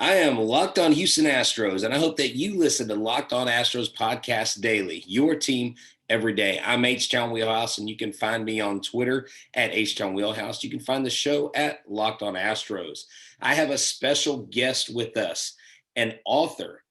I am Locked On Houston Astros, and I hope that you listen to Locked On Astros podcast daily, your team every day. I'm Htown Wheelhouse, and you can find me on Twitter at Htown Wheelhouse. You can find the show at Locked On Astros. I have a special guest with us, an author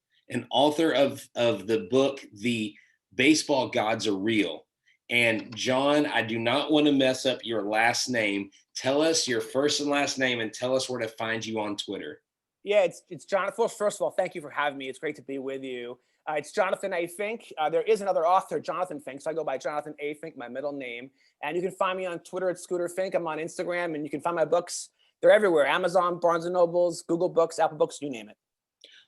of the book, The Baseball Gods Are Real. And John, I do not want to mess up your last name. Tell us your first and last name and tell us where to find you on Twitter. Yeah, it's Jonathan. First of all, thank you for having me. It's great to be with you. It's Jonathan A. Fink. There is another author, Jonathan Fink, so I go by Jonathan A. Fink, my middle name. And you can find me on Twitter at Scooter Fink. I'm on Instagram, and you can find my books. They're everywhere: Amazon, Barnes and Nobles, Google Books, Apple Books, you name it.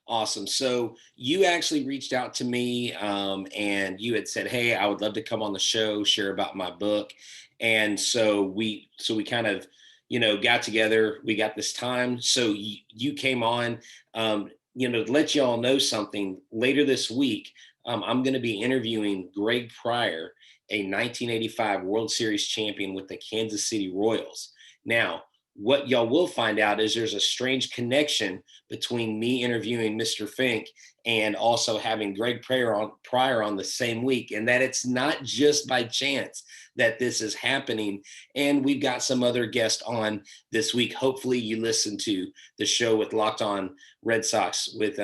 Awesome. So you actually reached out to me and you had said, "Hey, I would love to come on the show, share about my book." And so we kind of, got together. We got this time. So you came on, to let y'all know something. Later this week, I'm going to be interviewing Greg Pryor, a 1985 World Series champion with the Kansas City Royals. Now, what y'all will find out is there's a strange connection between me interviewing Mr. Fink and also having Greg Pryor on the same week, and that it's not just by chance that this is happening. And we've got some other guests on this week. Hopefully you listen to the show with Locked On Red Sox with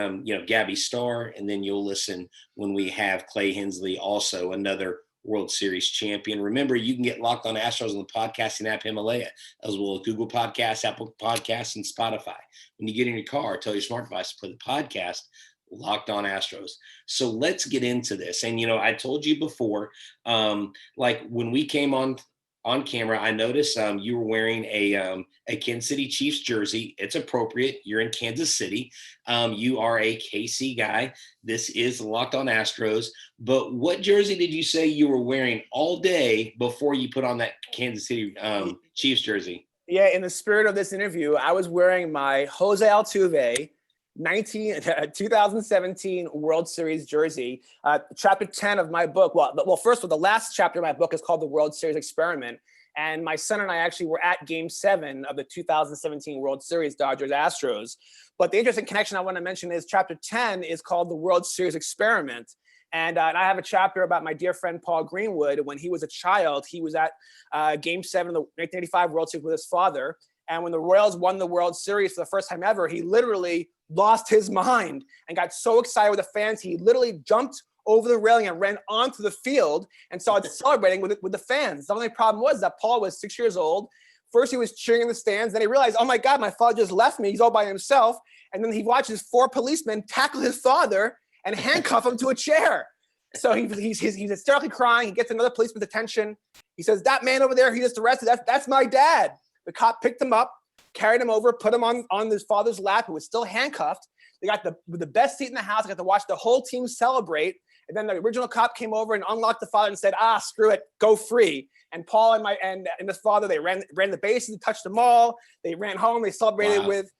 Gabby Starr, and then you'll listen when we have Clay Hensley, also another World Series champion. Remember, you can get Locked On Astros on the podcasting app Himalaya, as well as Google Podcasts, Apple Podcasts, and Spotify. When you get in your car, tell your smart device to play the podcast Locked On Astros. So let's get into this. And, I told you before, like when we came on camera, I noticed you were wearing a Kansas City Chiefs jersey. It's appropriate. You're in Kansas City. You are a KC guy. This is Locked On Astros. But what jersey did you say you were wearing all day before you put on that Kansas City Chiefs jersey? Yeah, in the spirit of this interview, I was wearing my Jose Altuve 2017 World Series jersey. Chapter 10 of my book. Well, first of all, the last chapter of my book is called The World Series Experiment. And my son and I actually were at Game 7 of the 2017 World Series, Dodgers-Astros. But the interesting connection I want to mention is Chapter 10 is called The World Series Experiment. And I have a chapter about my dear friend Paul Greenwood. When he was a child, he was at Game 7 of the 1985 World Series with his father. And when the Royals won the World Series for the first time ever, he literally lost his mind and got so excited with the fans, he literally jumped over the railing and ran onto the field and started celebrating with the fans. The only problem was that Paul was 6 years old. First, he was cheering in the stands. Then he realized, oh my God, my father just left me. He's all by himself. And then he watches 4 policemen tackle his father and handcuff him to a chair. So he's hysterically crying. He gets another policeman's attention. He says, that man over there, he just arrested. That's my dad. The cop picked him up, carried him over, put him on his father's lap, who was still handcuffed. They got the best seat in the house. I got to watch the whole team celebrate. And then the original cop came over and unlocked the father and said, screw it, go free. And Paul and his father, they ran the bases, touched them all. They ran home. They celebrated with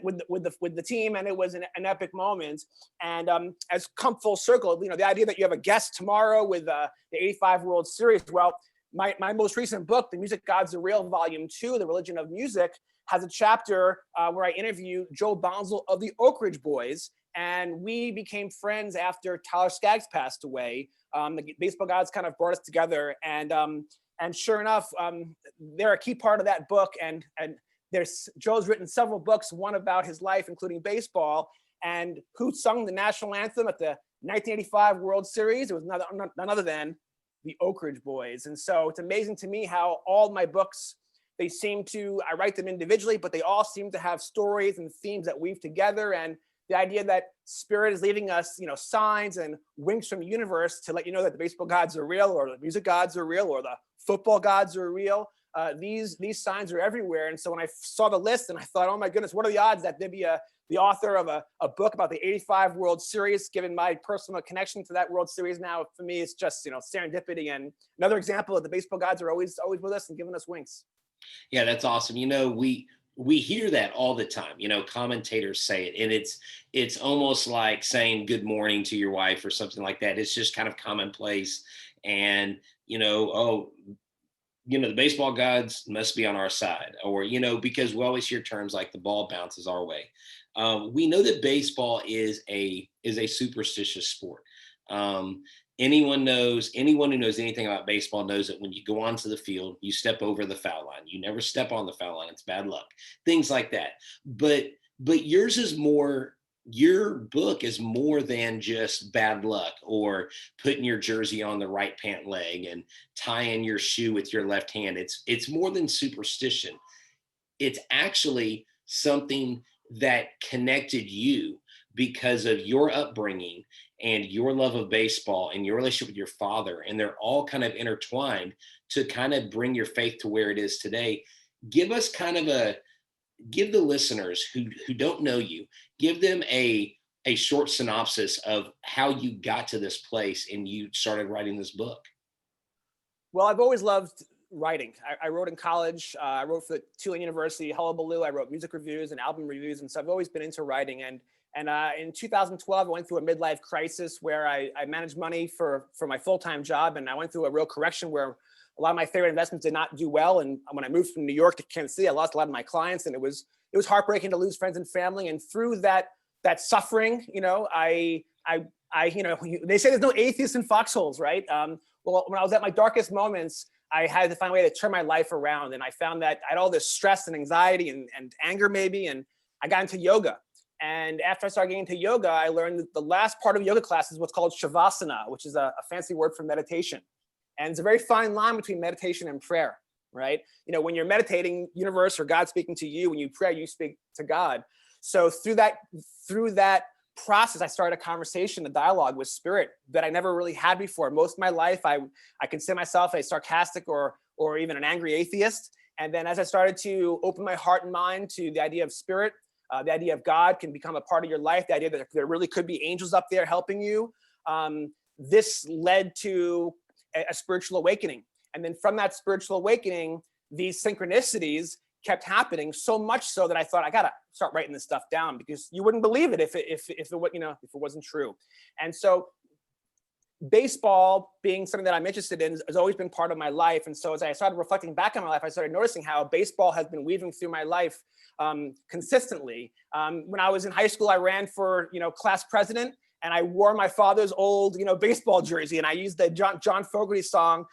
the team, and it was an epic moment. And as come full circle, the idea that you have a guest tomorrow with the 85 World Series. Well, my most recent book, The Music Gods Are Real, Volume 2, The Religion of Music, has a chapter where I interview Joe Bonzel of the Oak Ridge Boys. And we became friends after Tyler Skaggs passed away. The baseball gods kind of brought us together. And sure enough, they're a key part of that book. And Joe's written several books, one about his life, including baseball, and who sung the national anthem at the 1985 World Series. It was none other than the Oak Ridge Boys. And so it's amazing to me how all my books, I write them individually, but they all seem to have stories and themes that weave together. And the idea that spirit is leaving us, signs and winks from the universe to let you know that the baseball gods are real, or the music gods are real, or the football gods are real. These signs are everywhere. And so when I saw the list and I thought, oh my goodness, what are the odds that there'd be the author of a book about the 85 World Series, given my personal connection to that World Series now, for me, it's just, serendipity, and another example of the baseball gods are always with us and giving us winks. Yeah, that's awesome. We hear that all the time. Commentators say it, and it's almost like saying good morning to your wife or something like that. It's just kind of commonplace. And, the baseball gods must be on our side, or because we always hear terms like the ball bounces our way. We know that baseball is a superstitious sport. um, anyone who knows anything about baseball knows that when you go onto the field, you step over the foul line. You never step on the foul line. It's bad luck. Things like that. But your book is more than just bad luck, or putting your jersey on the right pant leg and tying your shoe with your left hand. It's more than superstition. It's actually something that connected you because of your upbringing and your love of baseball and your relationship with your father. And they're all kind of intertwined to kind of bring your faith to where it is today. Give us kind of give the listeners who don't know you, give them a short synopsis of how you got to this place and you started writing this book. Well, I've always loved writing. I wrote in college. I wrote for the Tulane University, Hullabaloo. I wrote music reviews and album reviews, and so I've always been into writing. And in 2012, I went through a midlife crisis where I managed money for my full-time job, and I went through a real correction where a lot of my favorite investments did not do well. And when I moved from New York to Kansas City, I lost a lot of my clients, and it was heartbreaking to lose friends and family. And through that suffering, I they say there's no atheists in foxholes, right? Well, when I was at my darkest moments, I had to find a way to turn my life around. And I found that I had all this stress and anxiety and anger maybe, and I got into yoga. And after I started getting into yoga, I learned that the last part of yoga class is what's called shavasana, which is a fancy word for meditation. And it's a very fine line between meditation and prayer, right? When you're meditating, universe or God speaking to you. When you pray, you speak to God. So through that process, I started a conversation, a dialogue with spirit that I never really had before. Most of my life, I consider myself a sarcastic or even an angry atheist. And then as I started to open my heart and mind to the idea of spirit, the idea of God can become a part of your life, the idea that there really could be angels up there helping you, this led to a spiritual awakening. And then from that spiritual awakening, these synchronicities kept happening, so much so that I thought I gotta start writing this stuff down, because you wouldn't believe it if it wasn't true. And so baseball being something that I'm interested in has always been part of my life. And so as I started reflecting back on my life, I started noticing how baseball has been weaving through my life consistently. When I was in high school, I ran for class president, and I wore my father's old baseball jersey, and I used the John Fogerty song,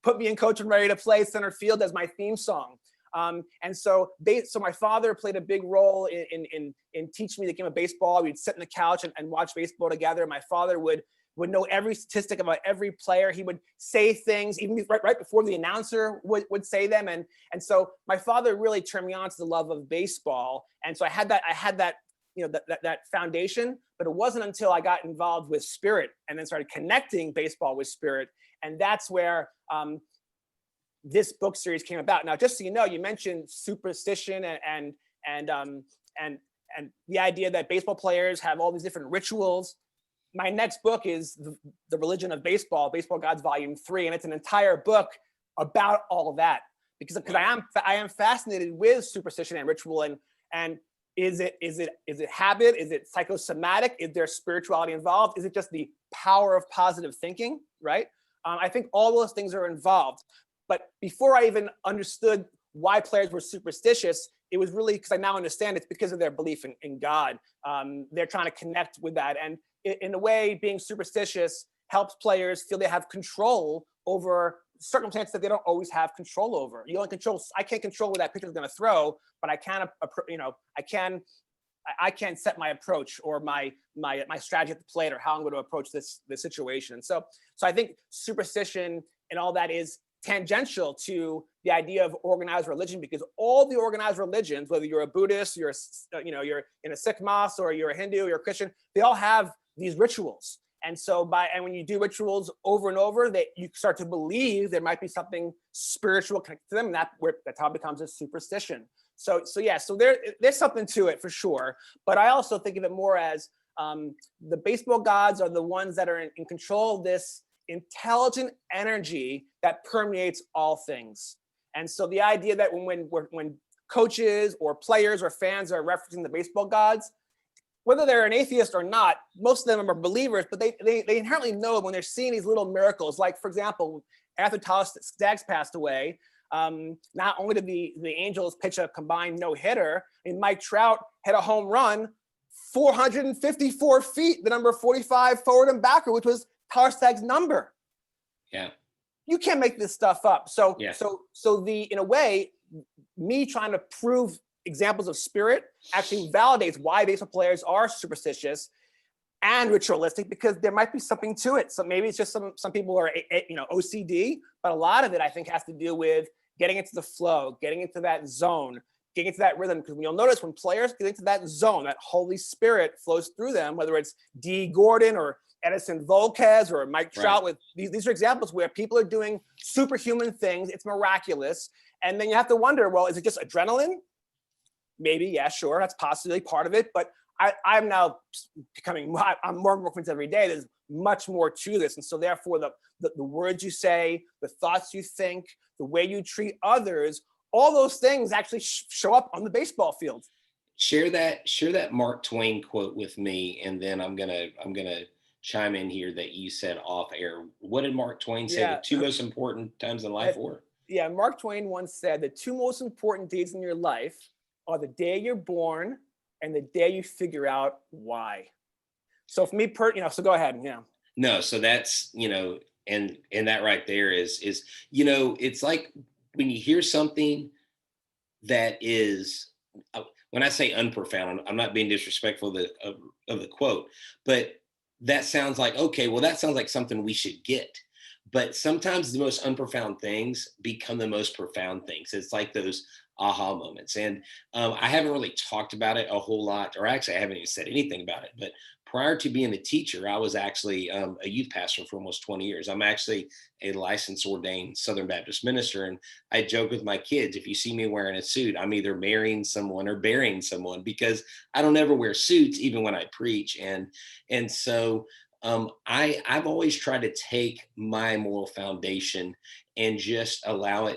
"Put me in, coach, and ready to play center field" as my theme song. And so my father played a big role in teaching me the game of baseball. We'd sit on the couch and watch baseball together. My father would know every statistic about every player. He would say things even right before the announcer would say them. And so my father really turned me on to the love of baseball. And so I had that that foundation, but it wasn't until I got involved with spirit and then started connecting baseball with spirit. And that's where this book series came about. Now, just so you know, you mentioned superstition and the idea that baseball players have all these different rituals. My next book is The Religion of Baseball, Baseball Gods Volume 3, and it's an entire book about all of that, because I am fascinated with superstition and ritual, and is it habit? Is it psychosomatic? Is there spirituality involved? Is it just the power of positive thinking, right? I think all those things are involved. But before I even understood why players were superstitious, it was really because I now understand it's because of their belief in God. They're trying to connect with that. And in a way, being superstitious helps players feel they have control over circumstances that they don't always have control over. I can't control where that pitcher is going to throw, but I can set my approach or my strategy at the plate, or how I'm going to approach this situation. And so I think superstition and all that is tangential to the idea of organized religion, because all the organized religions, whether you're a Buddhist, you're in a Sikh mosque, or you're a Hindu, you're a Christian, they all have these rituals. And so when you do rituals over and over, that you start to believe there might be something spiritual connected to them, and that's how it becomes a superstition. So there's something to it for sure. But I also think of it more as the baseball gods are the ones that are in control of this intelligent energy that permeates all things. And so the idea that when coaches or players or fans are referencing the baseball gods, whether they're an atheist or not, most of them are believers, but they inherently know when they're seeing these little miracles. Like, for example, after Tyler Staggs passed away, Not only did the Angels pitch a combined no-hitter, and Mike Trout hit a home run 454 feet, the number 45 forward and backer, which was Tarstag's number. Yeah. You can't make this stuff up. So, Yeah. In a way, me trying to prove examples of spirit actually validates why baseball players are superstitious and ritualistic, because there might be something to it. So maybe it's just some people are, OCD, but a lot of it I think has to do with getting into the flow, getting into that zone, getting into that rhythm. Because you'll notice when players get into that zone, that Holy Spirit flows through them, whether it's D. Gordon or Edison Volquez or Mike Trout. Right. With these are examples where people are doing superhuman things. It's miraculous. And then you have to wonder, well, is it just adrenaline? Maybe, yeah, sure, that's possibly part of it. But I'm now I'm more convinced every day there's much more to this. And so therefore the words you say, the thoughts you think, the way you treat others, all those things actually show up on the baseball field. Share that Mark Twain quote with me, and then I'm gonna chime in here that you said off air. What did Mark Twain say the two most important times in life were? Yeah, Mark Twain once said the two most important days in your life are the day you're born and the day you figure out why. So for me, so go ahead. Yeah. No, so that's, and that right there is, it's like when you hear something that is, when I say unprofound, I'm not being disrespectful of the quote, but that sounds like, okay, well, that sounds like something we should get. But sometimes the most unprofound things become the most profound things. It's like those aha moments. And I haven't really talked about it a whole lot, or actually I haven't even said anything about it. But prior to being a teacher, I was actually a youth pastor for almost 20 years. I'm actually a licensed ordained Southern Baptist minister. And I joke with my kids, if you see me wearing a suit, I'm either marrying someone or burying someone, because I don't ever wear suits, even when I preach. And so I've always tried to take my moral foundation and just allow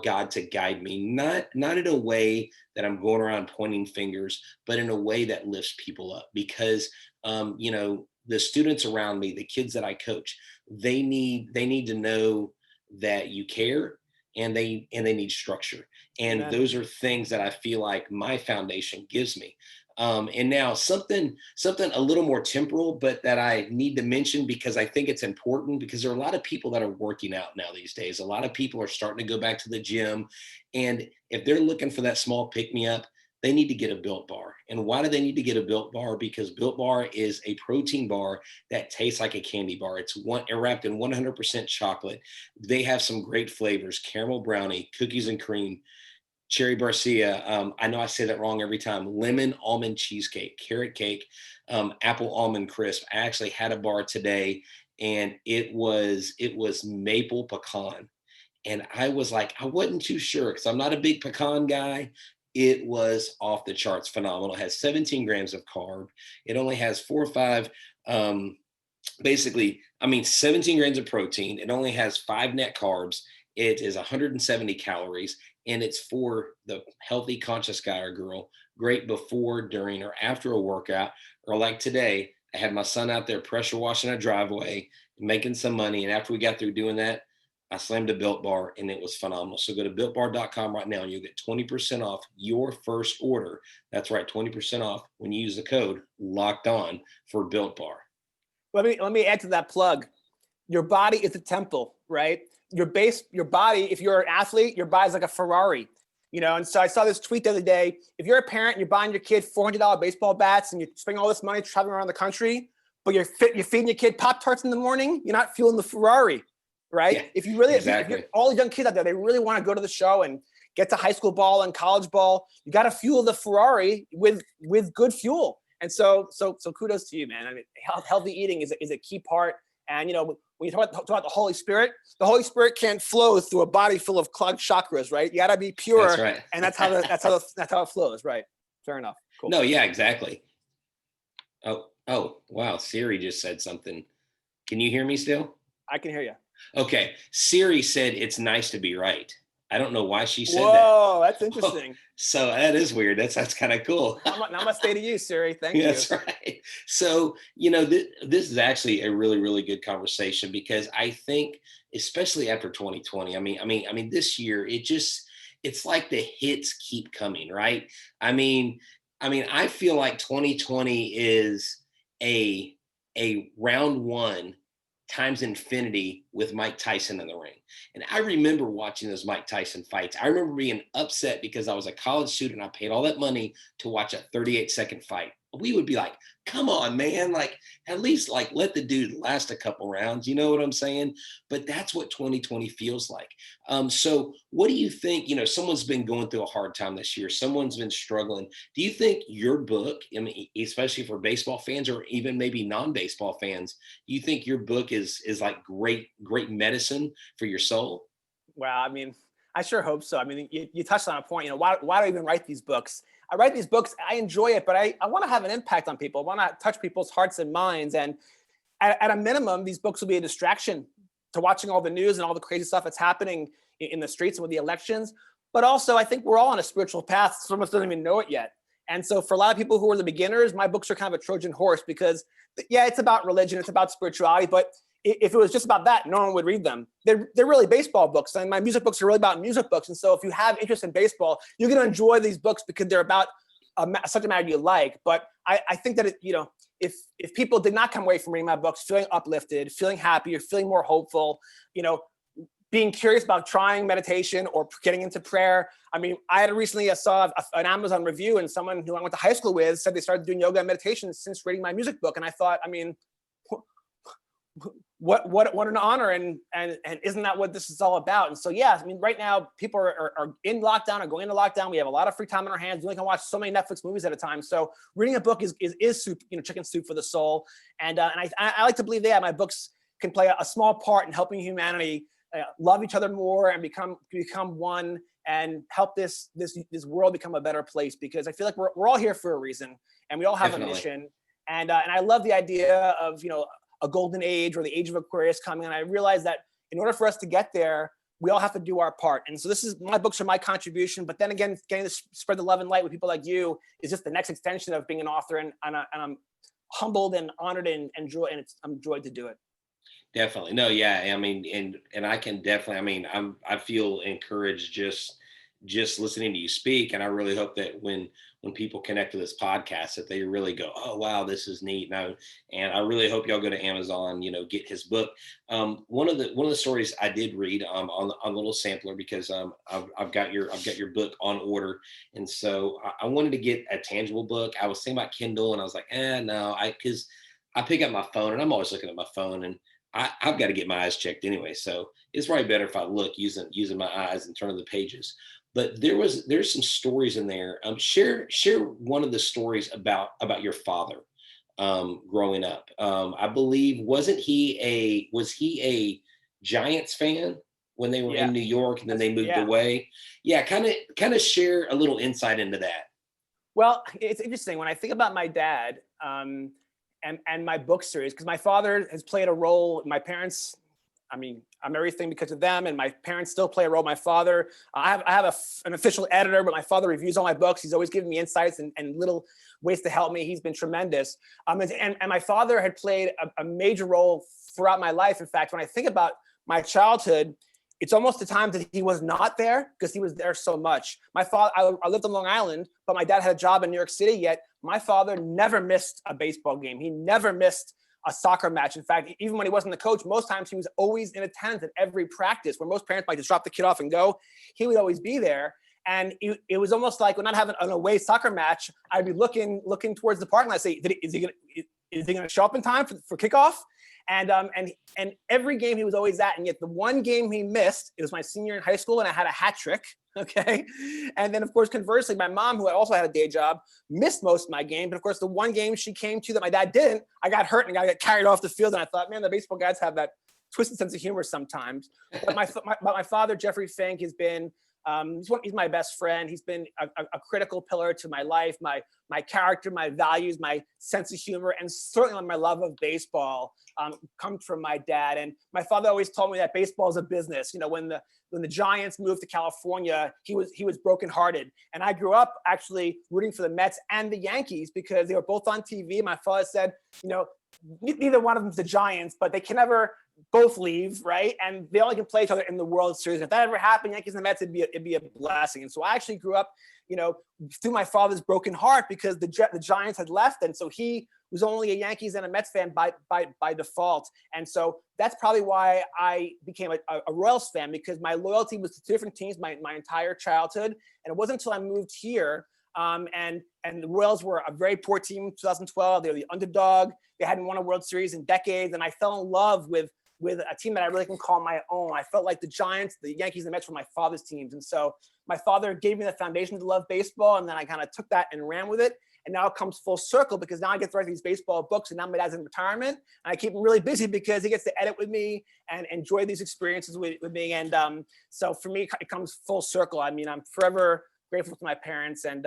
God to guide me, not in a way that I'm going around pointing fingers, but in a way that lifts people up. Because the students around me, the kids that I coach, they need to know that you care, and they need structure. And Amen. Those are things that I feel like my foundation gives me. And now something a little more temporal, but that I need to mention because I think it's important, because there are a lot of people that are working out now these days. A lot of people are starting to go back to the gym. And if they're looking for that small pick-me-up, they need to get a Built Bar. And why do they need to get a Built Bar? Because Built Bar is a protein bar that tastes like a candy bar. It's wrapped in 100% chocolate. They have some great flavors: caramel brownie, cookies and cream, cherry barcia. I know I say that wrong every time. Lemon almond cheesecake, carrot cake, apple almond crisp. I actually had a bar today, and it was maple pecan. And I was like, I wasn't too sure because I'm not a big pecan guy. It was off the charts phenomenal. It has 17 grams of carb. It only has 4 or 5, 17 grams of protein. It only has 5 net carbs. It is 170 calories, and it's for the healthy, conscious guy or girl. Great before, during, or after a workout. Or like today, I had my son out there pressure washing a driveway, making some money. And after we got through doing that, I slammed a Built Bar, and it was phenomenal. So go to BuiltBar.com right now, and you'll get 20% off your first order. That's right, 20% off when you use the code Locked On for Built Bar. Let me add to that plug. Your body is a temple, right? Your body, if you're an athlete, your body's like a Ferrari, And so I saw this tweet the other day. If you're a parent, you're buying your kid $400 baseball bats, and you're spending all this money traveling around the country, but you're feeding your kid Pop-Tarts in the morning, you're not fueling the Ferrari, right? Yeah, if you really, exactly. if all the young kids out there, they really want to go to the show and get to high school ball and college ball, you got to fuel the Ferrari with good fuel. And so kudos to you, man. I mean, healthy eating is a key part. And when you talk about the Holy Spirit can't flow through a body full of clogged chakras, right? You got to be pure. That's right. And that's how it flows, right? Fair enough. Cool. No, yeah, exactly. Oh, wow. Siri just said something. Can you hear me still? I can hear you. Okay. Siri said it's nice to be right. I don't know why she said that. Whoa, that's Oh, interesting. so that is weird. That's kind of cool. Now I'm gonna stay to you, Siri. Thank Yeah, you. that's right. So, this is actually a really, really good conversation because I think, especially after 2020, this year, it's like the hits keep coming, right? I mean, I feel like 2020 is a round one times infinity with Mike Tyson in the ring. And I remember watching those Mike Tyson fights. I remember being upset because I was a college student. I paid all that money to watch a 38-second fight. We would be like, come on, man. Like, at least like let the dude last a couple rounds. You know what I'm saying? But that's what 2020 feels like. So what do you think? Someone's been going through a hard time this year. Someone's been struggling. Do you think your book, I mean, especially for baseball fans or even maybe non-baseball fans, you think your book is like great medicine for your soul? Wow, I mean, I sure hope so. I mean, you touched on a point. Why do I even write these books? I write these books. I enjoy it, but I want to have an impact on people. I want to touch people's hearts and minds. And at a minimum, these books will be a distraction to watching all the news and all the crazy stuff that's happening in the streets and with the elections. But also, I think we're all on a spiritual path. Some of us don't even know it yet. And so for a lot of people who are the beginners, my books are kind of a Trojan horse because, yeah, it's about religion, it's about spirituality, but if it was just about that, no one would read them. They're really baseball books, and my music books are really about music books. And so if you have interest in baseball, you're going to enjoy these books because they're about a subject matter you like. But I think that if people did not come away from reading my books feeling uplifted, feeling happy, or feeling more hopeful, being curious about trying meditation or getting into prayer. I mean, I had recently saw an Amazon review, and someone who I went to high school with said they started doing yoga and meditation since reading my music book. And I thought, I mean, what an honor, and isn't that what this is all about? And so, yeah, I mean, right now people are in lockdown or going into lockdown. We have a lot of free time on our hands. We only can watch so many Netflix movies at a time. So reading a book is soup, chicken soup for the soul. And I like to believe that my books can play a small part in helping humanity love each other more and become one, and help this world become a better place, because I feel like we're all here for a reason, and we all have Definitely. a mission. And I love the idea of a golden age or the age of Aquarius coming. And I realized that in order for us to get there, we all have to do our part. And so my books are my contribution. But then again, getting to spread the love and light with people like you is just the next extension of being an author. And I'm humbled and honored and I'm joyed to do it. Definitely. No, yeah. I mean, and I can definitely, I feel encouraged just listening to you speak. And I really hope that when people connect to this podcast, that they really go, oh wow, this is neat. And I really hope y'all go to Amazon, get his book. One of the stories I did read on a little sampler, because I've got your book on order. And so I wanted to get a tangible book. I was thinking about Kindle, and I was like, no, because I pick up my phone and I'm always looking at my phone, and I've got to get my eyes checked anyway. So it's probably better if I look using my eyes and turning the pages. But there's some stories in there. Share one of the stories about your father growing up. I believe was he a Giants fan when they were Yeah. in New York, and then they moved Yeah. away? Yeah, kind of share a little insight into that. Well, it's interesting when I think about my dad and my book series, because my father has played a role. My parents, I mean, I'm everything because of them, and my parents still play a role. My father, I have an official editor, but my father reviews all my books. He's always giving me insights and little ways to help me. He's been tremendous. And my father had played a major role throughout my life. In fact, when I think about my childhood, it's almost the time that he was not there because he was there so much. My father, I lived on Long Island, but my dad had a job in New York City, yet my father never missed a baseball game. He never missed a soccer match. In fact, even when he wasn't the coach, most times he was always in attendance at every practice, where most parents might just drop the kid off and go. He would always be there. And it was almost like when not having an away soccer match, I'd be looking towards the park, and I'd say, is he going to show up in time for kickoff? And every game he was always at. And yet the one game he missed, it was my senior in high school, and I had a hat trick. Okay. And then, of course, conversely, my mom, who also had a day job, missed most of my game. But of course, the one game she came to that my dad didn't, I got hurt and I got carried off the field. And I thought, man, the baseball guys have that twisted sense of humor sometimes. But my father, Jeffrey Fink, has been He's my best friend. He's been a critical pillar to my life, my character, my values, my sense of humor, and certainly my love of baseball comes from my dad. And my father always told me that baseball is a business. You know, when the Giants moved to California, he was brokenhearted. And I grew up actually rooting for the Mets and the Yankees because they were both on TV. My father said, you know, neither one of them's the Giants, but they can never both leave, right? And they only can play each other in the World Series. If that ever happened, Yankees and the Mets, it'd be a blessing. And so I actually grew up, you know, through my father's broken heart because the Giants had left, and so he was only a Yankees and a Mets fan by default. And so that's probably why I became a Royals fan, because my loyalty was to different teams my entire childhood. And it wasn't until I moved here, and the Royals were a very poor team in 2012. They were the underdog. They hadn't won a World Series in decades, and I fell in love with a team that I really can call my own. I felt like the Giants, the Yankees, and the Mets were my father's teams. And so my father gave me the foundation to love baseball, and then I kind of took that and ran with it. And now it comes full circle because now I get to write these baseball books, and now my dad's in retirement. And I keep him really busy because he gets to edit with me and enjoy these experiences with me. And so for me, it comes full circle. I mean, I'm forever grateful to my parents. And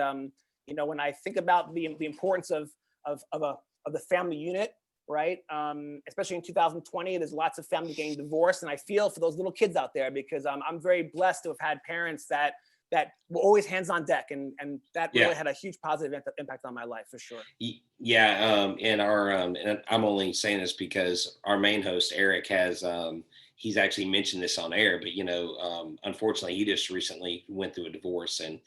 you know, when I think about the importance of the family unit, right? Especially in 2020, there's lots of families getting divorced, and I feel for those little kids out there because I'm very blessed to have had parents that were always hands on deck, and that really had a huge positive impact on my life for sure. Yeah, and and I'm only saying this because our main host Eric has he's actually mentioned this on air, but you know, unfortunately, he just recently went through a divorce, and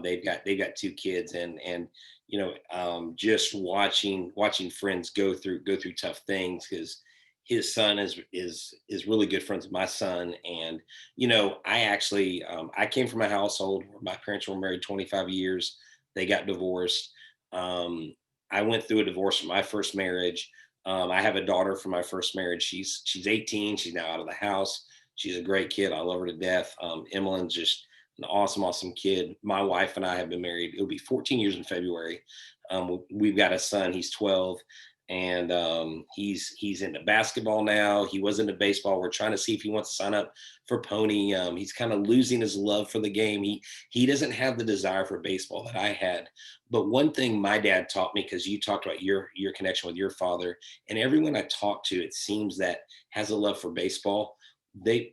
they've got two kids, and you know, just watching friends go through tough things because his son is really good friends with my son. And you know, I actually I came from a household where my parents were married 25 years. They got divorced. I went through a divorce from my first marriage. I have a daughter from my first marriage. She's 18. She's now out of the house. She's a great kid. I love her to death. Emmeline's just an awesome kid. My wife and I have been married. It'll be 14 years in February. We've got a son. He's 12, and he's into basketball now. He was into baseball. We're trying to see if he wants to sign up for pony. He's kind of losing his love for the game. He doesn't have the desire for baseball that I had. But one thing my dad taught me, because you talked about your connection with your father, and everyone I talk to, it seems that has a love for baseball. They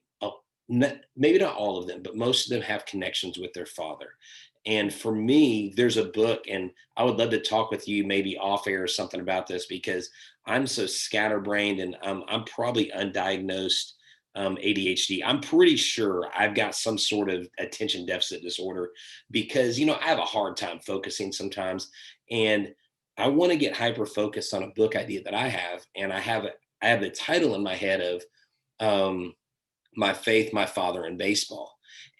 maybe not all of them, but most of them have connections with their father. And for me, there's a book, and I would love to talk with you maybe off air or something about this, because I'm so scatterbrained, and I'm probably undiagnosed ADHD. I'm pretty sure I've got some sort of attention deficit disorder because, you know, I have a hard time focusing sometimes, and I want to get hyper focused on a book idea that I have, and I have the title in my head of My Faith, My Father, and Baseball.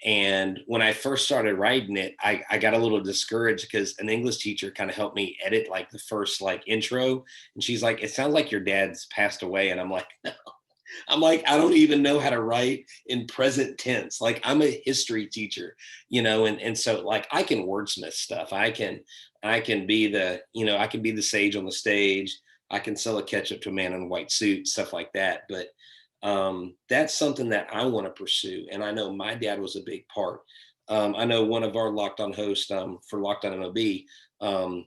And when I first started writing it, I got a little discouraged because an English teacher kind of helped me edit like the first like intro. And she's like, "It sounds like your dad's passed away." And I'm like, "No." I'm like, I don't even know how to write in present tense. Like, I'm a history teacher, you know, and so like I can wordsmith stuff. I can be the, you know, I can be the sage on the stage. I can sell a ketchup to a man in a white suit, stuff like that. But that's something that I want to pursue. And I know my dad was a big part. I know one of our Locked On hosts for Locked On MLB,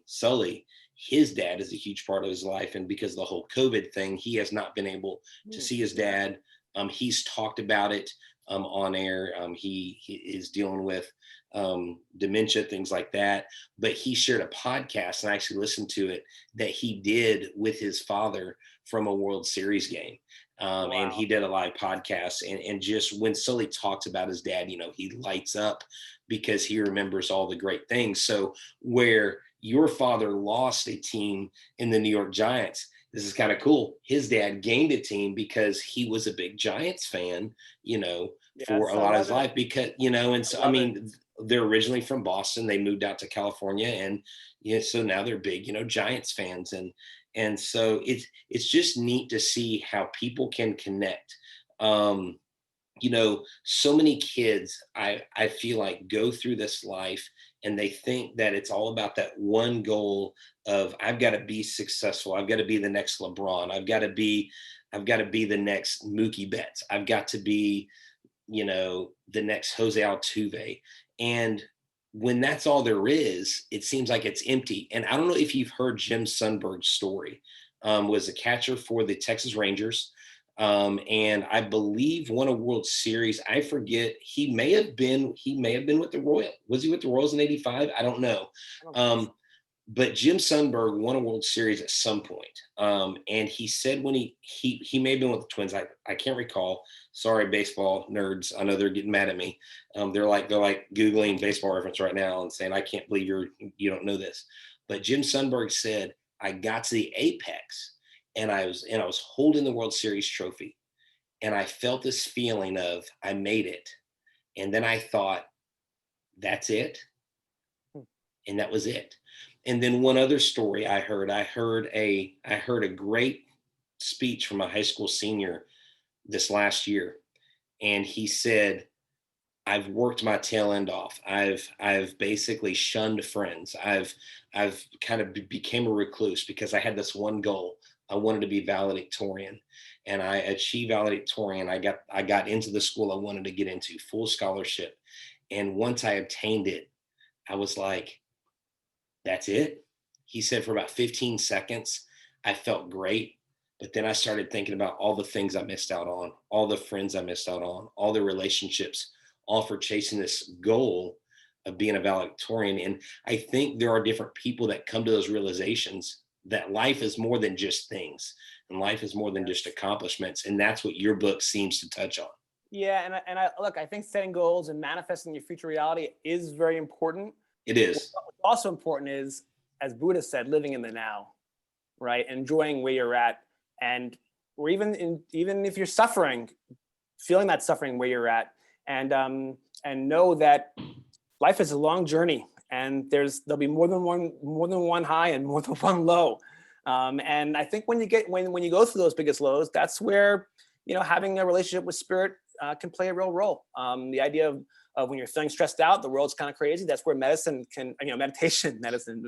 Sully, his dad is a huge part of his life. And because of the whole COVID thing, he has not been able to see his dad. He's talked about it on air. He is dealing with dementia, things like that. But he shared a podcast, and I actually listened to it, that he did with his father from a World Series game. Wow. And he did a live podcast, and just when Sully talks about his dad, you know, he lights up because he remembers all the great things. So where your father lost a team in the New York Giants, this is kind of cool. His dad gained a team because he was a big Giants fan, you know, for a lot of his life, because, you know, and so, I mean, they're originally from Boston. They moved out to California, and, you know, so now they're big, you know, Giants fans. And so it's just neat to see how people can connect. You know, so many kids, I feel like, go through this life and they think that it's all about that one goal of, I've got to be successful. I've got to be the next LeBron. I've got to be the next Mookie Betts. I've got to be the next Jose Altuve. And when that's all there is, it seems like it's empty. And I don't know if you've heard Jim Sundberg's story. Was a catcher for the Texas Rangers. And I believe won a World Series. I forget. He may have been with the Royals. Was he with the Royals in '85? I don't know. I don't think so. But Jim Sundberg won a World Series at some point. And he said when he may have been with the Twins. I can't recall. Sorry, baseball nerds. I know they're getting mad at me. They're like Googling baseball reference right now and saying, I can't believe you don't know this. But Jim Sundberg said, I got to the apex and I was holding the World Series trophy. And I felt this feeling of I made it. And then I thought, that's it. And that was it. And then one other story I heard a great speech from a high school senior this last year. And he said, I've worked my tail end off. I've basically shunned friends. I've kind of became a recluse because I had this one goal. I wanted to be valedictorian, and I achieved valedictorian. I got into the school I wanted to get into, full scholarship. And once I obtained it, I was like, that's it. He said for about 15 seconds, I felt great. But then I started thinking about all the things I missed out on, all the friends I missed out on, all the relationships, all for chasing this goal of being a valedictorian. And I think there are different people that come to those realizations that life is more than just things and life is more than just accomplishments. And that's what your book seems to touch on. Yeah, and I look, I think setting goals and manifesting your future reality is very important. It is. What's also important is, as Buddha said, living in the now, right? Enjoying where you're at, and or even if you're suffering, feeling that suffering where you're at, and know that life is a long journey, and there'll be more than one high and more than one low. And I think when you go through those biggest lows, that's where having a relationship with spirit can play a real role. The idea of when you're feeling stressed out, the world's kind of crazy. That's where meditation can,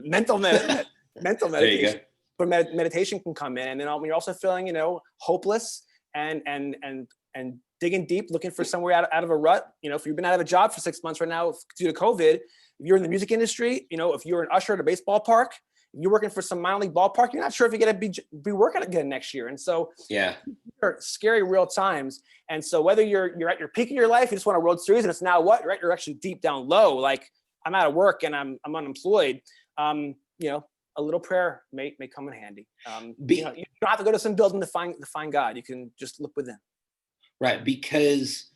mental meditation, where meditation can come in. And then when you're also feeling, hopeless and digging deep, looking for somewhere out of a rut. If you've been out of a job for 6 months right now due to COVID, if you're in the music industry, if you're an usher at a baseball park, if you're working for some minor league ballpark, you're not sure if you're going to be working again next year. And so, yeah, scary real times. And so whether you're at your peak of your life, you just won a World Series, and it's now what, right? You're actually deep down low. Like, I'm out of work and I'm unemployed. A little prayer may come in handy. You don't have to go to some building to find God. You can just look within. Right, because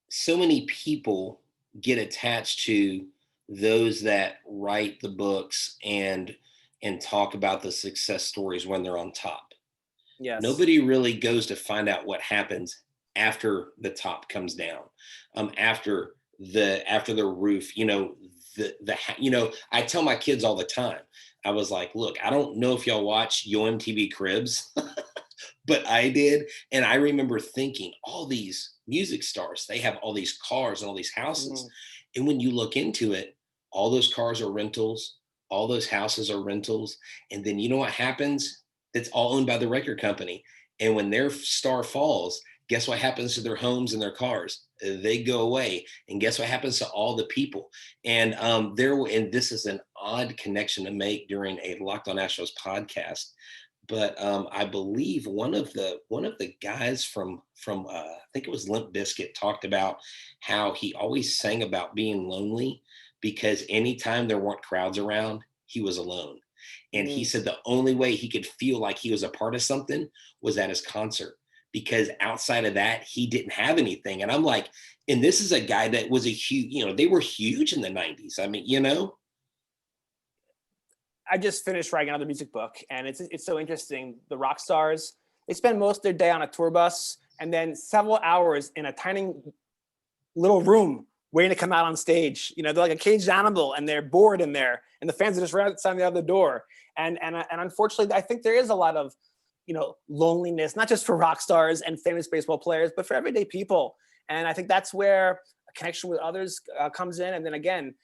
so many people get attached to those that write the books and talk about the success stories when they're on top. Yes. Nobody really goes to find out what happens after the top comes down, after the roof. I tell my kids all the time. I was like, look, I don't know if y'all watch Yo MTV Cribs. But I did. And I remember thinking, all these music stars, they have all these cars and all these houses. Mm-hmm. And when you look into it, all those cars are rentals, all those houses are rentals. And then you know what happens? It's all owned by the record company. And when their star falls, guess what happens to their homes and their cars? They go away. And guess what happens to all the people? And and this is an odd connection to make during a Locked On Astros podcast. But I believe one of the guys from I think it was Limp Bizkit talked about how he always sang about being lonely because anytime there weren't crowds around, he was alone. And he said the only way he could feel like he was a part of something was at his concert, because outside of that, he didn't have anything. And I'm like, and this is a guy that was a huge, they were huge in the 90s. I mean, I just finished writing another music book, and it's so interesting. The rock stars, they spend most of their day on a tour bus and then several hours in a tiny little room waiting to come out on stage. They're like a caged animal, and they're bored in there, and the fans are just right outside the other door. And unfortunately, I think there is a lot of loneliness, not just for rock stars and famous baseball players, but for everyday people. And I think that's where a connection with others comes in. And then again,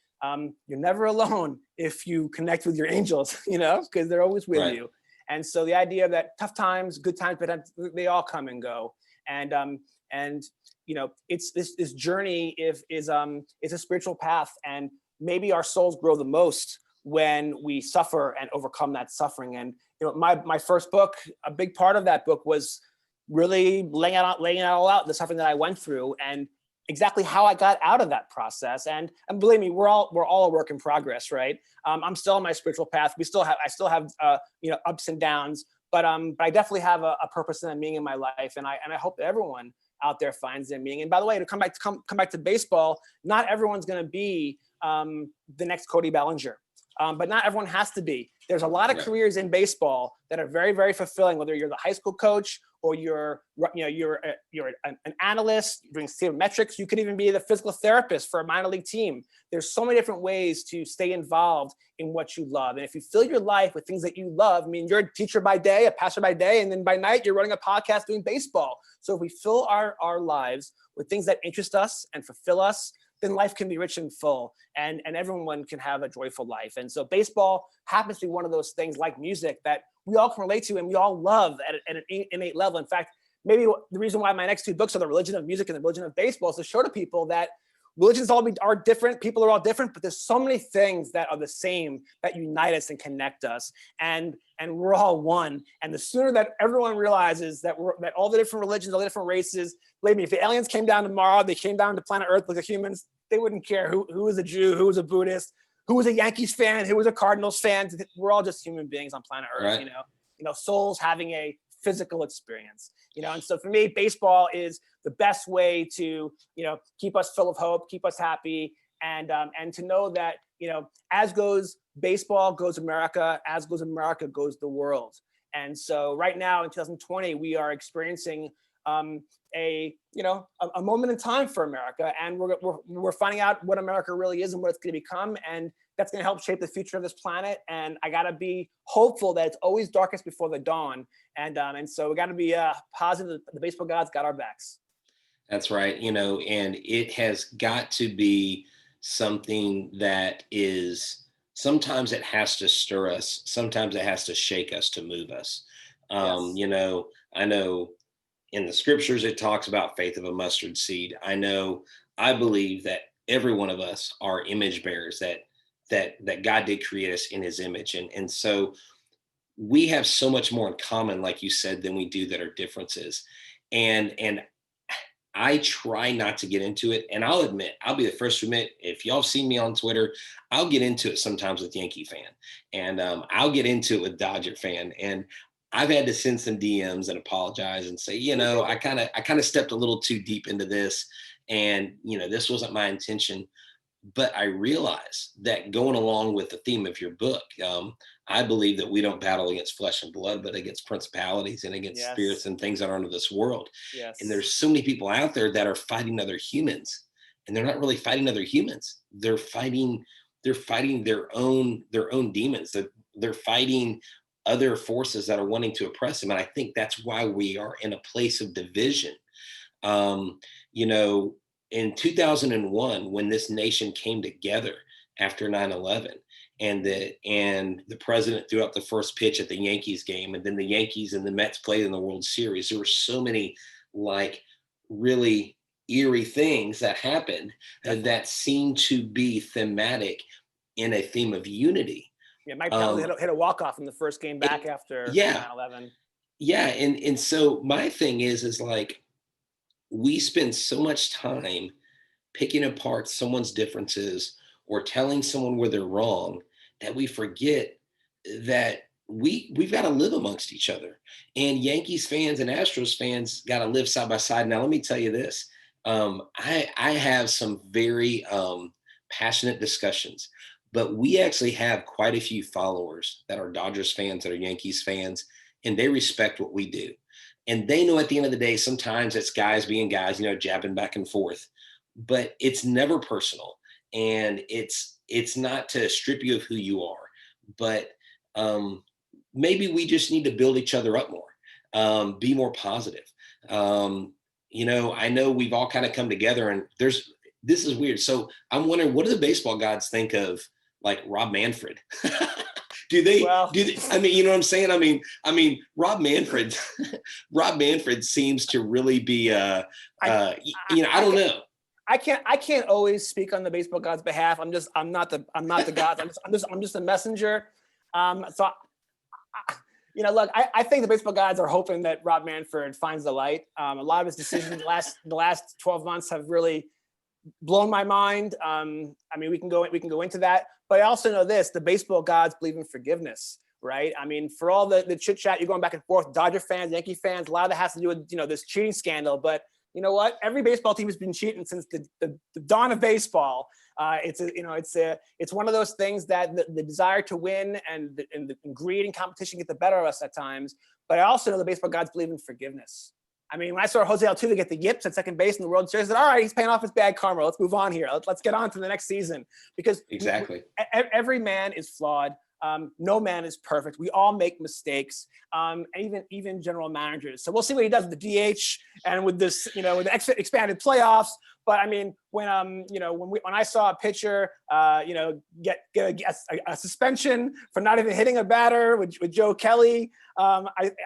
you're never alone if you connect with your angels, because they're always with you. And so the idea that tough times, good times, but they all come and go. And it's this journey is a spiritual path, and maybe our souls grow the most when we suffer and overcome that suffering. And my first book, a big part of that book was really laying it all out, the suffering that I went through, and exactly how I got out of that process. And believe me, we're all a work in progress, right? I'm still on my spiritual path. I still have ups and downs, but I definitely have a purpose and a meaning in my life, and I hope that everyone out there finds their meaning. And by the way, to come back to baseball, not everyone's going to be the next Cody Bellinger. But not everyone has to be. There's a lot of careers in baseball that are very, very fulfilling, whether you're the high school coach or you're an analyst doing sabermetrics. You could even be the physical therapist for a minor league team. There's so many different ways to stay involved in what you love. And if you fill your life with things that you love, I mean, you're a teacher by day, a pastor by day, and then by night you're running a podcast doing baseball. So if we fill our lives with things that interest us and fulfill us, then life can be rich and full, and everyone can have a joyful life. And so baseball happens to be one of those things, like music, that we all can relate to and we all love at an innate level. In fact, maybe the reason why my next two books are The Religion of Music and The Religion of Baseball is to show to people that religions are different, people are all different, but there's so many things that are the same that unite us and connect us, and we're all one. And the sooner that everyone realizes that that all the different religions, all the different races, believe me, if the aliens came down tomorrow, they came down to planet Earth like the humans, they wouldn't care who was a Jew, who was a Buddhist, who was a Yankees fan, who was a Cardinals fan. We're all just human beings on planet Earth, right. Souls having a physical experience, and so for me, baseball is the best way to, keep us full of hope, keep us happy, and to know that, as goes baseball, goes America, as goes America, goes the world. And so right now in 2020, we are experiencing a moment in time for America, and we're finding out what America really is and what it's going to become, and that's going to help shape the future of this planet. And I got to be hopeful that it's always darkest before the dawn, and so we got to be positive. The baseball gods got our backs. That's right. And it has got to be something that is, sometimes it has to stir us, sometimes it has to shake us to move us. Yes. I know in the scriptures it talks about faith of a mustard seed. I believe that every one of us are image bearers, that God did create us in his image, and so we have so much more in common, like you said, than we do that are differences. And I try not to get into it, and I'll be the first to admit, if y'all seen me on Twitter, I'll get into it sometimes with Yankee fan, and I'll get into it with Dodger fan, and I've had to send some DMs and apologize and say, I kind of stepped a little too deep into this, and this wasn't my intention. But I realize that going along with the theme of your book, I believe that we don't battle against flesh and blood, but against principalities and against spirits Yes. and things that are under this world. And Yes. there's so many people out there that are fighting other humans, and they're not really fighting other humans. They're fighting their own demons. They're fighting other forces that are wanting to oppress them. And I think that's why we are in a place of division. Um, you know, in 2001, when this nation came together after 9/11, and the president threw out the first pitch at the Yankees game, and then the Yankees and the Mets played in the World Series, there were so many like really eerie things that happened that seemed to be thematic in a theme of unity. Yeah, Mike Penalty hit a walk-off in the first game back after Yeah, 9/11. yeah, and so my thing is like we spend so much time picking apart someone's differences or telling someone where they're wrong that we forget that we've got to live amongst each other. And Yankees fans and Astros fans got to live side by side. Now, let me tell you this: I have some very passionate discussions, but we actually have quite a few followers that are Dodgers fans, that are Yankees fans, and they respect what we do. And they know at the end of the day, sometimes it's guys being guys, jabbing back and forth, but it's never personal. And it's not to strip you of who you are, but maybe we just need to build each other up more, be more positive. I know we've all kind of come together, and this is weird. So I'm wondering, what do the baseball gods think of like Rob Manfred? Well, I mean, you know what I'm saying? I mean, Rob Manfred, Rob Manfred seems to really be, I don't know. I can't always speak on the baseball gods' behalf. I'm not the gods. I'm just a messenger. So look, I think the baseball gods are hoping that Rob Manfred finds the light. A lot of his decisions the last 12 months have really blown my mind. I mean, we can go into that, but I also know this: the baseball gods believe in forgiveness, right? I mean, for all the chit chat you're going back and forth, Dodger fans, Yankee fans, a lot of that has to do with this cheating scandal. But you know what? Every baseball team has been cheating since the dawn of baseball. It's one of those things that the desire to win and the greed and competition get the better of us at times. But I also know the baseball gods believe in forgiveness. I mean, when I saw Jose Altuve get the yips at second base in the World Series, I said, all right, he's paying off his bad karma. Let's move on here. Let's get on to the next season. Because exactly, every man is flawed. No man is perfect. We all make mistakes, and even general managers. So we'll see what he does with the DH and with this, with the expanded playoffs. But I mean, when I saw a pitcher, get a suspension for not even hitting a batter with Joe Kelly. I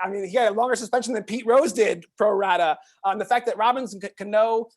mean, he had a longer suspension than Pete Rose did pro rata. The fact that Robinson Cano,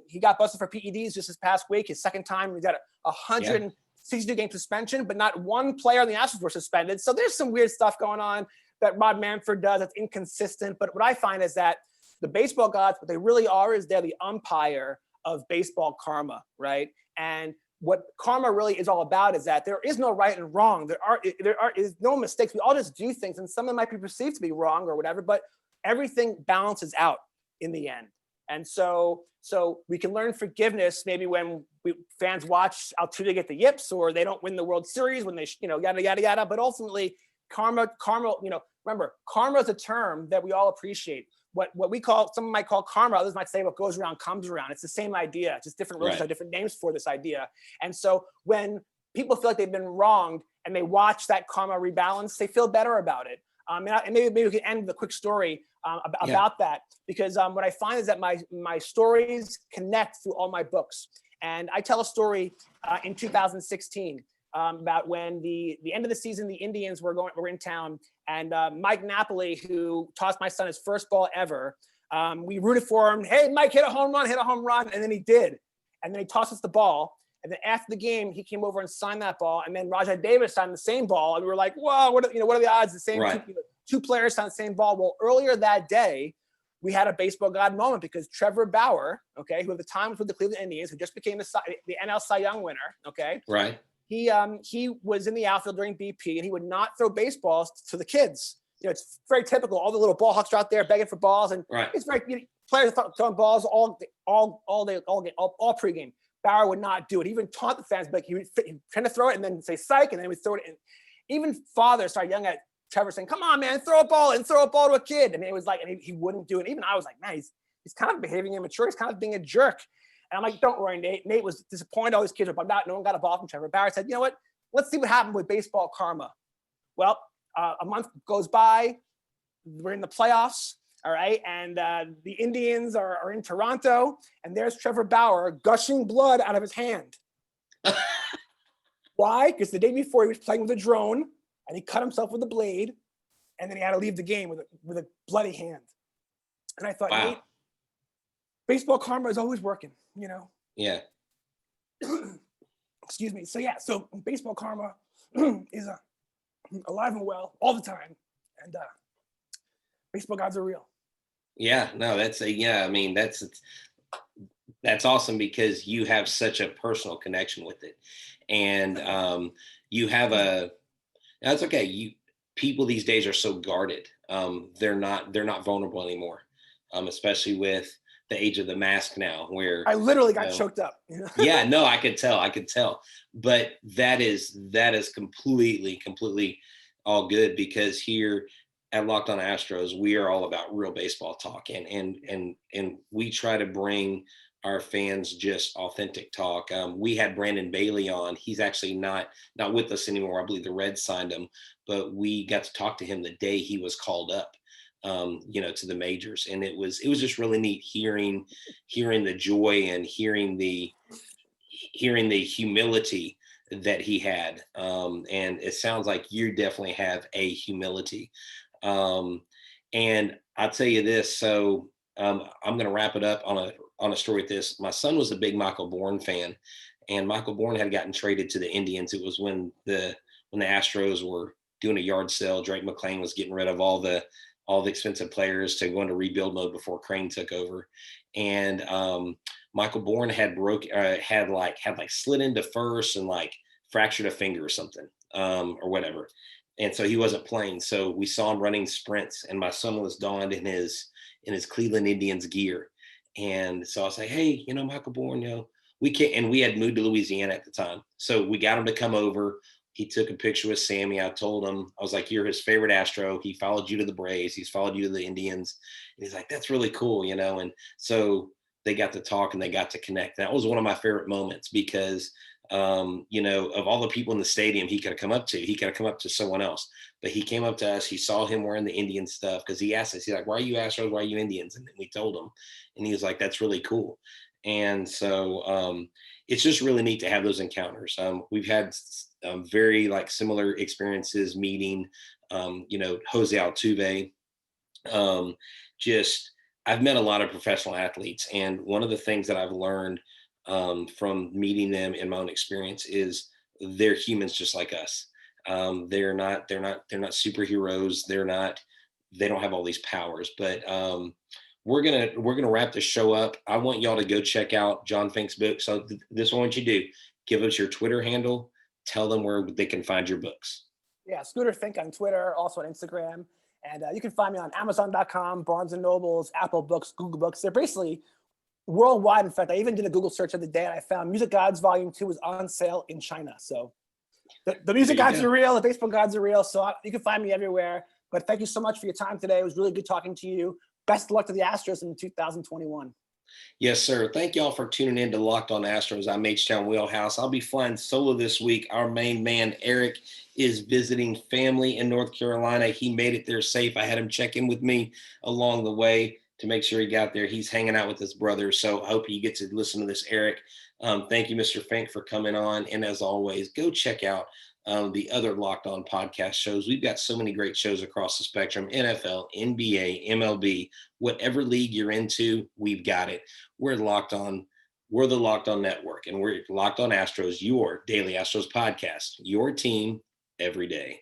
he got busted for PEDs just this past week, his second time. He got 162 game suspension, but not one player on the Astros were suspended. So there's some weird stuff going on that Rob Manfred does that's inconsistent. But what I find is that the baseball gods, what they really are is they're the umpire of baseball karma, right? And what karma really is all about is that there is no right and wrong. There is no mistakes. We all just do things, and some of them might be perceived to be wrong or whatever, but everything balances out in the end. And so we can learn forgiveness maybe when fans watch Altuve get the yips, or they don't win the World Series when they, yada, yada, yada. But ultimately, karma, remember, karma is a term that we all appreciate. What we call, some might call karma, others might say what goes around comes around. It's the same idea, just different religions have different names for this idea. And so when people feel like they've been wronged and they watch that karma rebalance, they feel better about it. And maybe we can end with a quick story about that, because what I find is that my stories connect through all my books. And I tell a story in 2016 about when the end of the season, the Indians were in town, and Mike Napoli, who tossed my son his first ball ever, we rooted for him. Hey, Mike, hit a home run, and then he did. And then he tossed us the ball. And then after the game, he came over and signed that ball. And then Rajai Davis signed the same ball. And we were like, whoa, what are the odds? The same two players signed the same ball. Well, earlier that day, we had a baseball god moment, because Trevor Bauer, who at the time was with the Cleveland Indians, who just became the NL Cy Young winner, right. He was in the outfield during BP, and he would not throw baseballs to the kids. It's very typical. All the little ball hawks are out there begging for balls, and it's very players throwing balls all day, all pregame. Bauer would not do it. He even taunt the fans, but he'd try to throw it and then say psych, and then he would throw it in. Even fathers started yelling at Trevor, saying, "Come on, man, throw a ball to a kid." And it was like, and he wouldn't do it. Even I was like, man, he's kind of behaving immature. He's kind of being a jerk. And I'm like, don't worry, Nate. Nate was disappointed. All these kids were bummed out. No one got a ball from Trevor Bauer. Said, you know what? Let's see what happened with baseball karma. Well, a month goes by. We're in the playoffs, all right? And the Indians are in Toronto, and there's Trevor Bauer gushing blood out of his hand. Why? Because the day before he was playing with a drone, and he cut himself with a blade, and then he had to leave the game with a bloody hand. And I thought, Nate, baseball karma is always working, Yeah. Excuse me. So baseball karma is alive and well all the time, and baseball gods are real. Yeah, no, that's awesome, because you have such a personal connection with it, and you have that's okay. People these days are so guarded. They're not vulnerable anymore, especially with the age of the mask now, where I literally got choked up. Yeah, no, I could tell, but that is completely all good, because here at Locked On Astros, we are all about real baseball talk, and we try to bring our fans just authentic talk. We had Brandon Bailey on. He's actually not with us anymore. I believe the Reds signed him, but we got to talk to him the day he was called up, to the majors. And it was just really neat hearing the joy and hearing the humility that he had. And it sounds like you definitely have a humility. Um, and I'll tell you this. So I'm going to wrap it up on a story with this. My son was a big Michael Bourne fan, and Michael Bourne had gotten traded to the Indians. It was when the Astros were doing a yard sale. Drake McClain was getting rid of all the expensive players to go into rebuild mode before Crane took over, and Michael Bourne had slid into first and like fractured a finger or something, or whatever, and so he wasn't playing. So we saw him running sprints, and my son was donned in his Cleveland Indians gear, and so I was like, hey, Michael Bourne, we can't, and we had moved to Louisiana at the time, so we got him to come over. He took a picture with Sammy. I told him, I was like, you're his favorite Astro. He followed you to the Braves. He's followed you to the Indians. And he's like, that's really cool, And so they got to talk and they got to connect. That was one of my favorite moments because, of all the people in the stadium he could have come up to, he could have come up to someone else. But he came up to us. He saw him wearing the Indian stuff because he asked us, he's like, why are you Astros? Why are you Indians? And then we told him. And he was like, that's really cool. And so it's just really neat to have those encounters. We've had very like similar experiences meeting, Jose Altuve. Um, just I've met a lot of professional athletes, and one of the things that I've learned from meeting them in my own experience is they're humans just like us. They're not superheroes. They don't have all these powers, but we're gonna wrap the show up. I want y'all to go check out John Fink's book. So this is what I want you to do: give us your Twitter handle, tell them where they can find your books. Yeah, Scooter Fink on Twitter, also on Instagram. And you can find me on Amazon.com, Barnes and Nobles, Apple Books, Google Books. They're basically worldwide. In fact, I even did a Google search of the day and I found Music Gods Volume 2 is on sale in China. So the music gods are real, the baseball gods are real. So you can find me everywhere. But thank you so much for your time today. It was really good talking to you. Best of luck to the Astros in 2021. Yes, sir. Thank y'all for tuning in to Locked On Astros. I'm Htown Wheelhouse. I'll be flying solo this week. Our main man, Eric, is visiting family in North Carolina. He made it there safe. I had him check in with me along the way to make sure he got there. He's hanging out with his brother. So I hope you get to listen to this, Eric. Thank you, Mr. Fink, for coming on. And as always, go check out the other Locked On podcast shows. We've got so many great shows across the spectrum: NFL, NBA, MLB, whatever league you're into, we've got it. We're Locked On. We're the Locked On Network, and we're Locked On Astros, your daily Astros podcast, your team every day.